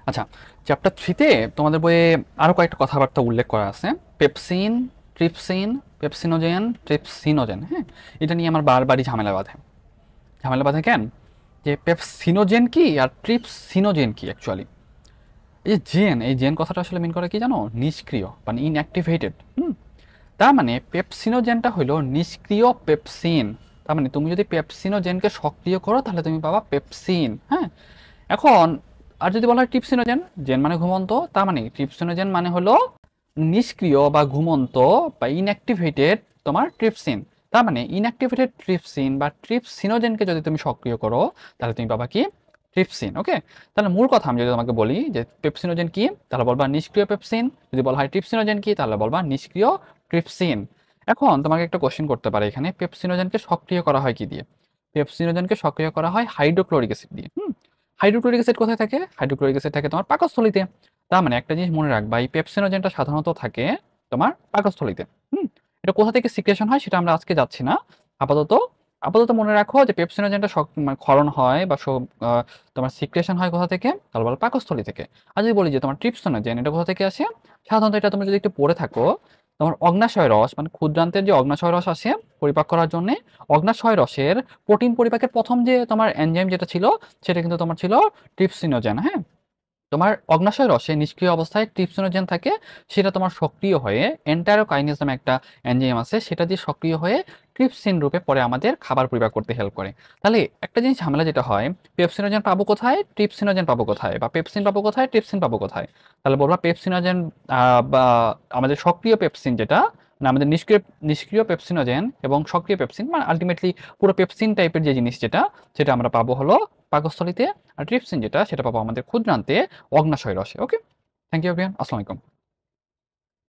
আচ্ছা, চ্যাপ্টার 3 তে তোমাদের বইয়ে আরো কয়েকটা কথাবার্তা উল্লেখ করা আছে। Pepsin, trypsin, pepsinogen, trypsinogen. হ্যাঁ, এটা নিয়ে আমার বারবারই ঝামেলা বাঁধে। ঝামেলা বাঁধে কেন? যে পেপসিনোজেন কি আর ট্রিপসিনোজেন কি অ্যাকচুয়ালি? এই যে জেন, এই জেন কথাটা আসলে মিন করে কি জানো? নিষ্ক্রিয় মানে ইনঅ্যাক্টিভেটেড। তার মানে পেপসিনোজেনটা হলো নিষ্ক্রিয় পেপসিন। তার মানে তুমি যদি পেপসিনোজেনকে সক্রিয় করো তাহলে তুমি পাবা পেপসিন। হ্যাঁ, এখন আর যদি বলা হয় ট্রিপসিনোজেন, জেন মানে ঘুমন্ত, তার মানে ট্রিপসিনোজেন মানে হলো নিষ্ক্রিয় বা ঘুমন্ত বা ইনঅ্যাক্টিভেটেড তোমার ট্রিপসিন। তার মানে ইনঅ্যাক্টিভেটেড ট্রিপসিন বা ট্রিপসিনোজেনকে যদি তুমি সক্রিয় করো তাহলে তুমি পাবা কি? ট্রিপসিন। ওকে, তাহলে মূল কথা আমি যদি তোমাকে বলি যে পেপসিনোজেন কি, তাহলে বলবা নিষ্ক্রিয় পেপসিন। যদি বলা হয় ট্রিপসিনোজেন কি, তাহলে বলবা নিষ্ক্রিয় ট্রিপসিন। এখন তোমাকে একটা কোশ্চেন করতে পারে এখানে, পেপসিনোজেনকে সক্রিয় করা হয় কি দিয়ে? পেপসিনোজেনকে সক্রিয় করা হয় হাইড্রোক্লোরিক অ্যাসিড দিয়ে। হাইড্রোক্লোরিক অ্যাসিড কোথায় থাকে? হাইড্রোক্লোরিক অ্যাসিড থাকে তোমার পাকস্থলীতে। তার মানে একটা জিনিস মনে রাখবা, এই পেপসিনোজেনটা সাধারণত থাকে তোমার পাকস্থলীতে। হুম এটা কোথা থেকে সিক্রেশন হয় সেটা আমরা আজকে যাচ্ছি না। আপাতত আপাতত মনে রাখো যে পেপসিনোজেনটা মানে ক্ষরণ হয় বা তোমার সিক্রেশন হয় কোথা থেকে? তাহলে বলো পাকস্থলী থেকে। আর যদি বলি যে তোমার ট্রিপসিনোজেন এটা কোথা থেকে আসে, সাধারণত এটা তুমি যদি একটু পড়ে থাকো, তোমার অগ্নাশয় রস মানে ক্ষুদ্রান্তের যে অগ্নাশয় রস আসে পরিপাক করার জন্য, অগ্নাশয় রসের প্রোটিন পরিপাকের প্রথম যে তোমার এনজাইম যেটা ছিল সেটা কিন্তু তোমার ছিল ট্রিপসিনোজেন। হ্যাঁ, তোমার অগ্নাশয় রসে নিষ্ক্রিয় অবস্থায় ট্রিপসিনোজেন থাকে, সেটা তোমার সক্রিয় হয়ে এন্টারোকাইনেজ নামে একটা এনজাইম আছে, সেটা দিয়ে সক্রিয় হয়ে ট্রিপসিন রূপে পরে আমাদের খাবার পরিপাক করতে হেল্প করে। তাহলে একটা জিনিস ঝামেলা যেটা হয়, পেপসিনোজেন পাবো কোথায়, ট্রিপসিনোজেন পাবো কোথায়, বা পেপসিন পাবো কোথায়, ট্রিপসিন পাবো কোথায়? তাহলে বলবা পেপসিনোজেন বা আমাদের সক্রিয় পেপসিন যেটা, না আমাদের নিষ্ক্রিয় নিষ্ক্রিয় পেপসিনোজেন এবং সক্রিয় পেপসিন মানে আলটিমেটলি পুরো পেপসিন টাইপের যে জিনিস যেটা, সেটা আমরা পাবো হলো পাকস্থলীতে। আর ট্রিপসিন যেটা সেটা পাবো আমাদের ক্ষুদ্রান্তে অগ্নাশয় রসে। ওকে, থ্যাংক ইউ এভরিওয়ান, আসসালামু আলাইকুম।